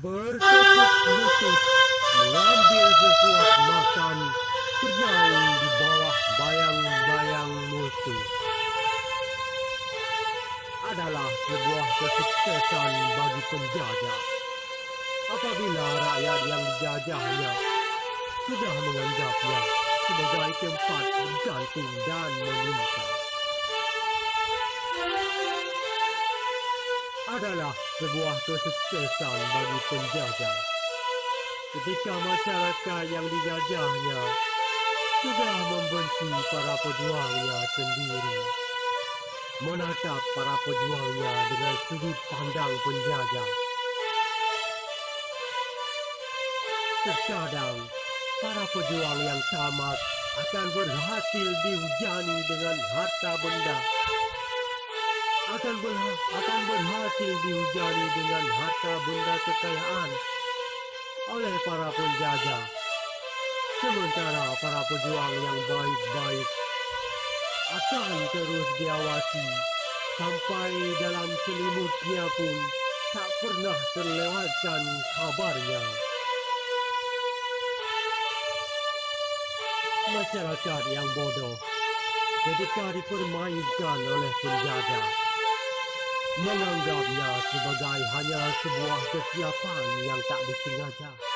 Bertekuk lutut mengambil sesuap makan bernaung di bawah bayang-bayang musuh adalah sebuah kesuksesan bagi penjajah apabila rakyat yang dijajahnya sudah menganggapnya sebagai tempat bergantung dan meminta. Adalah sebuah kesuksesan bagi penjajah ketika masyarakat yang dijajahnya sudah membenci para pejuangnya sendiri, menatap para pejuangnya dengan sudut pandang penjajah. Terkadang para pejuang yang tamat akan berhasil dihujani dengan harta benda, akan berhasil dihujani dengan harta benda kekayaan oleh para penjajah. Sementara para pejuang yang baik-baik akan terus diawasi sampai dalam selimutnya pun tak pernah terlewatkan kabarnya. Masyarakat yang bodoh ketika dipermainkan oleh penjajah menganggapnya sebagai hanya sebuah kesiapan yang tak disengaja.